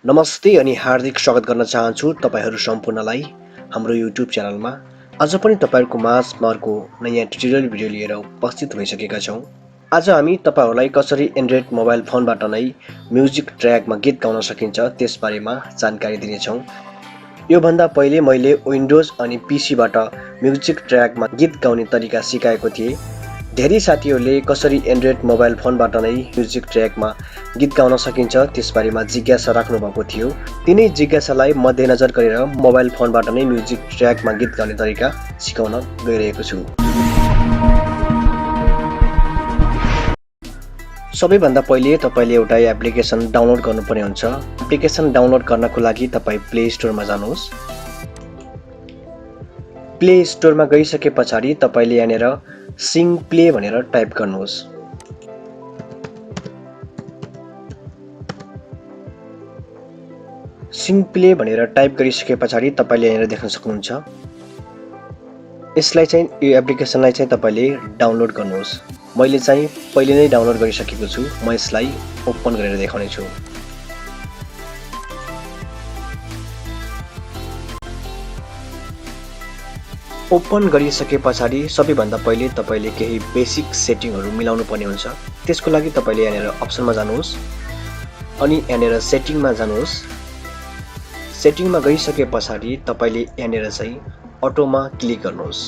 नमस्ते अनि हार्दिक स्वागत गर्न चाहन्छु तपाईहरू सम्पूर्णलाई हाम्रो युट्युब च्यानलमा। आज पनि तपाईहरुको माझमा अर्को नयाँ ट्युटोरियल भिडियो लिएर उपस्थित भइसकेका छौँ। आज हामी तपाईहरुलाई कसरी एन्ड्रोइड मोबाइल फोनबाट नै म्युजिक ट्र्याकमा गीत गाउन सकिन्छ त्यसबारेमा जानकारी दिनेछौँ। यो भन्दा पहिले मैले विन्डोज अनि पीसीबाट म्युजिक ट्र्याकमा गीत गाउने तरिका सिकाएको थिएँ। धेरै साथीहरूले कसरी एन्ड्रोइड मोबाइल फोनबाट नै म्युजिक ट्र्याकमा गीत गाउन सकिन्छ त्यसबारेमा जिज्ञासा राख्नु भएको थियो। तिनै जिज्ञासालाई मध्यनजर गरेर मोबाइल फोनबाट नै म्युजिक ट्र्याकमा गीत गाउने तरिका सिकाउन गइरहेको छु। सबैभन्दा पहिले तपाईले एउटा एप्लिकेसन डाउनलोड गर्नुपर्ने हुन्छ। एप्लिकेसन डाउनलोड गर्नको लागि तपाई प्ले स्टोरमा जानुहोस्। प्ले स्टोरमा गइसके पछाडि तपाईले यहाँनेर सिङ प्ले भनेर टाइप गर्नुहोस्। सिङ प्ले भनेर टाइप गरिसके पछाडि तपाईले यहाँनेर देख्न सक्नुहुन्छ। यसलाई चाहिँ यो एप्लिकेसनलाई चाहिँ तपाईले डाउनलोड गर्नुहोस्। मैले चाहिँ पहिले नै डाउनलोड गरिसकेको छु। म यसलाई ओपन गरेर देखाउने छु। ओपन गरिसके पछाडि सबैभन्दा पहिले तपाईले केही बेसिक सेटिङहरु मिलाउनु पर्ने हुन्छ। त्यसको लागि तपाईले यहाँनेर अप्सनमा जानुहोस् अनि यहाँनेर सेटिङमा जानुहोस्। सेटिङमा गइसके पछाडि तपाईले यहाँनेर चाहिँ अटोमा क्लिक गर्नुहोस्।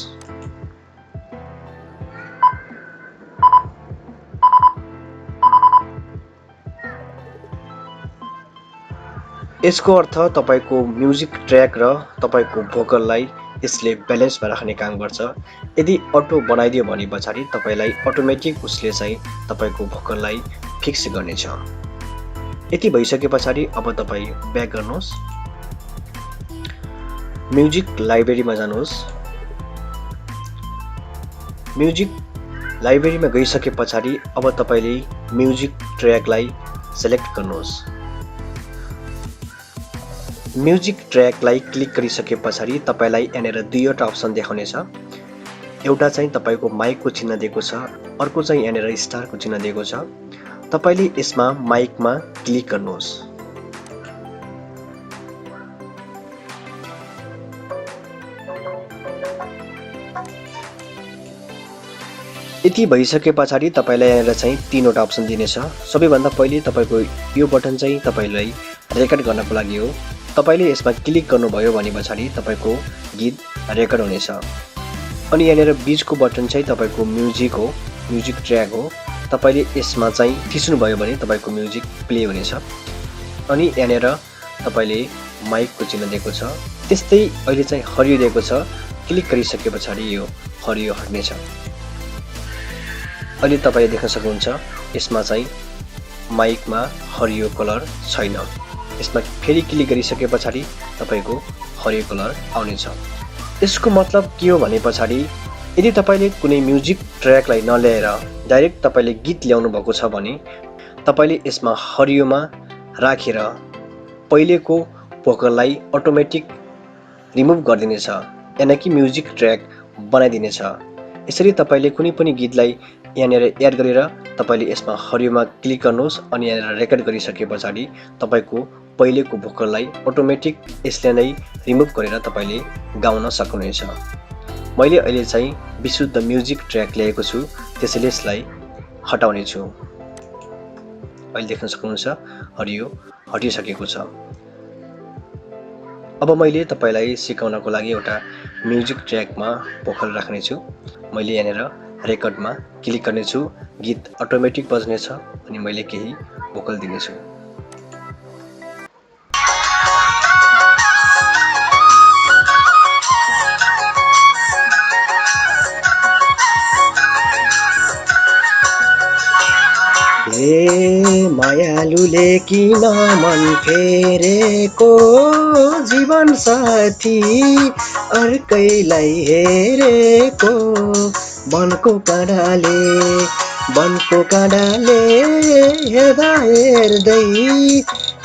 यसको अर्थ तपाईको म्युजिक ट्र्याक र तपाईको भोकललाई यसले ब्यालेन्समा राख्ने काम गर्छ। यदि अटो बनाइदियो भने पछाडि तपाईलाई अटोमेटिक उसले चाहिँ तपाईको भोकललाई फिक्स गर्नेछ। यति भइसके पछाडि अब तपाई ब्याक गर्नुहोस्। म्युजिक लाइब्रेरीमा जानुहोस्। म्युजिक लाइब्रेरीमा गइसके पछाडि अब तपाईले म्युजिक ट्र्याकलाई सिलेक्ट गर्नुहोस्। म्युजिक ट्र्याकलाई क्लिक गरिसके पछाडि तपाईलाई यहाँनेर दुईवटा अप्सन देखाउनेछ। एउटा चाहिँ तपाईको माइकको चिन्ह दिएको छ, अर्को चाहिँ यहाँनेर स्टारको चिन्ह दिएको छ। तपाईले यसमा माइकमा क्लिक गर्नुहोस्। यति भइसके पछाडि तपाईलाई यहाँनेर चाहिँ तीनवटा अप्सन दिनेछ। सबैभन्दा पहिले तपाईको यो बटन चाहिँ तपाईलाई रेकर्ड गर्नको लागि हो। तपाईले यसमा क्लिक गर्नुभयो भने पछाडि तपाईको गीत रेकर्ड हुनेछ। अनि यहाँनेर बीचको बटन चाहिँ तपाईको म्युजिक हो, म्युजिक ट्र्याक हो। तपाईले यसमा चाहिँ थिच्नु भयो भने तपाईको म्युजिक प्ले हुनेछ। अनि यहाँनेर तपाईले माइकको चिन्ह दिएको छ। त्यस्तै अहिले चाहिँ हरियो दिएको छ। क्लिक गरिसके पछाडि यो हरियो हट्नेछ। अहिले तपाईले देख्न सक्नुहुन्छ यसमा चाहिँ माइकमा हरियो कलर छैन। यसमा फेरि क्लिक गरिसके पछाडि तपाईको हरियो कलर आउनेछ। यसको मतलब के हो भने पछाडि यदि तपाईले कुनै म्युजिक ट्र्याकलाई नल्याएर डाइरेक्ट तपाईले गीत ल्याउनु भएको छ भने तपाईले यसमा हरियोमा राखेर पहिलेको भोकललाई अटोमेटिक रिमुभ गरिदिनेछ, यानि कि म्युजिक ट्र्याक बनाइदिनेछ। यसरी तपाईले कुनै पनि गीतलाई यहाँनेर एड गरेर तपाईले यसमा हरियोमा क्लिक गर्नुहोस् अनि यहाँनेर रेकर्ड गरिसके पछाडि तपाईको पहिलेको भोकललाई अटोमेटिक यसले नै रिमुभ गरेर तपाईले गाउन सक्नुहुनेछ। मैले अहिले चाहिँ विशुद्ध म्युजिक ट्र्याक ल्याएको छु, त्यसैले यसलाई हटाउने छु। अहिले देख्न सक्नुहुन्छ हरियो हटिसकेको छ। अब मैले तपाईलाई सिकाउनको लागि एउटा म्युजिक ट्र्याकमा भोकल राख्ने छु। मैले यहाँनेर रेकर्डमा क्लिक गर्ने छु। गीत अटोमेटिक बज्नेछ अनि मैले केही भोकल दिने छु। हे मायालुले किन मन फेरेको जीवन साथी अर्कैलाई हेरेको वनको काँडाले हेर्दा हेर्दै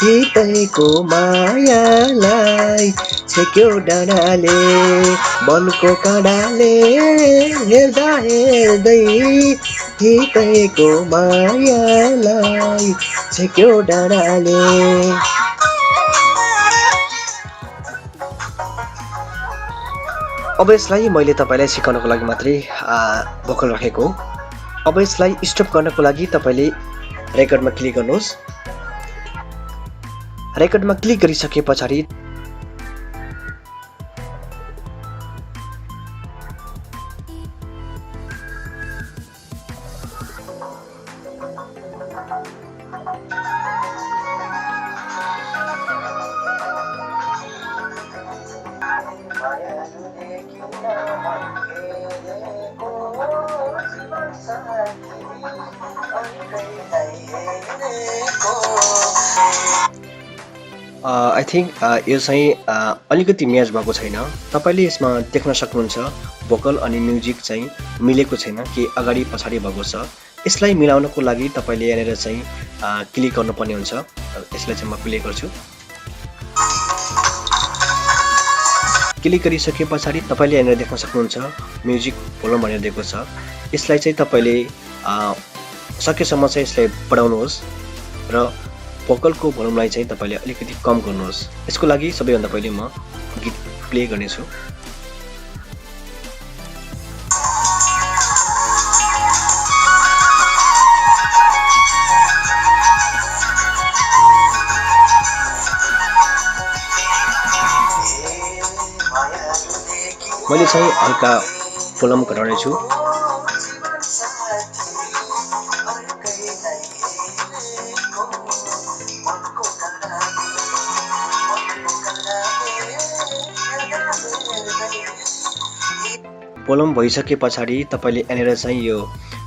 हितैको मायालाई छेक्यो डाँडाले वनको काँडाले हेर्दा हेर्दै हितैको मायालाई छेक्यो डाँडाले। अब यसलाई मैले तपाईलाई सिकाउनको लागि मात्रै भोकल राखेको हो। अब यसलाई स्टप गर्नको लागि तपाईले रेकर्डमा क्लिक गर्नुहोस्। रेकर्डमा क्लिक गरिसके पछाडि आई थिंक यो चाहिँ अलिकति म्याच भएको छैन। तपाईले यसमा देख्न सक्नुहुन्छ भोकल अनि म्युजिक चाहिँ मिलेको छैन कि अगाडि पछाडि भएको छ। यसलाई मिलाउनको लागि तपाईले यहाँनिर चाहिँ क्लिक गर्नुपर्ने हुन्छ। यसलाई चाहिँ म प्ले गर्छु। क्लिक गरिसके पछाडि तपाईले यहाँनिर देख्न सक्नुहुन्छ म्युजिक भोल्युम भनेर दिएको छ। यसलाई चाहिँ तपाईले सकेसम्म चाहिँ यसलाई बढाउनुहोस् र भोकलको भोल्युमलाई चाहिँ तपाईले अलिकति कम गर्नुहोस्। यसको लागि सबैभन्दा पहिले म गीत प्ले गर्नेछु। मैले चाहिँ हल्का भोल्युम घटाउने छु। भोल्युम भइसके पछाडि तपाईले यहाँनिर चाहिँ यो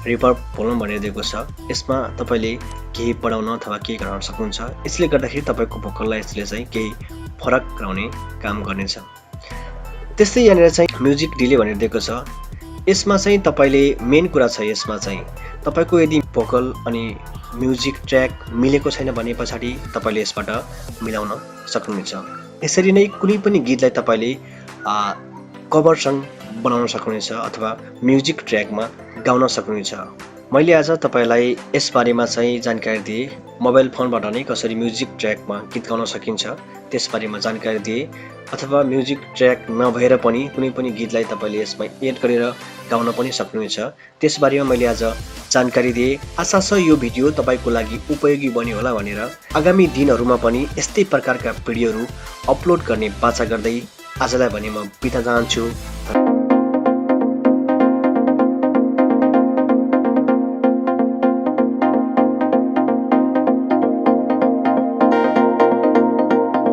रिभर्ब भोल्युम भनेर दिएको छ। यसमा तपाईले केही बढाउन अथवा केही घटाउन सक्नुहुन्छ। यसले गर्दाखेरि तपाईको भोकललाई यसले चाहिँ केही फरक गराउने काम गर्नेछ। त्यस्तै यहाँनिर चाहिँ म्युजिक डिले भनेर दिएको छ। यसमा चाहिँ तपाईले मेन कुरा छ यसमा चाहिँ तपाईको यदि भोकल अनि म्युजिक ट्र्याक मिलेको छैन भने पछाडि तपाईले यसबाट मिलाउन सक्नुहुन्छ। यसरी नै कुनै पनि गीतलाई तपाईले कभर सङ बनाउन सक्नुहुन्छ अथवा म्युजिक ट्र्याकमा गाउन सक्नुहुन्छ। मैले आज तपाईलाई यस बारेमा चाहिँ जानकारी दिए। मोबाइल फोनबाट नै कसरी म्युजिक ट्र्याकमा गीत गाउन सकिन्छ त्यस बारेमा जानकारी दिए। अथवा म्युजिक ट्र्याक नभएर पनि कुनै पनि गीतलाई तपाईले यसमा एड गरेर गाउन पनि सक्नुहुन्छ। त्यस बारेमा मैले आज जानकारी दिए। आशा छ यो भिडियो तपाईको लागि उपयोगी बन्यो होला भनेर आगामी दिनहरुमा पनि यस्तै प्रकारका भिडियोहरु अपलोड गर्ने बाचा गर्दै आजलाई भने म बिदा चाहन्छु।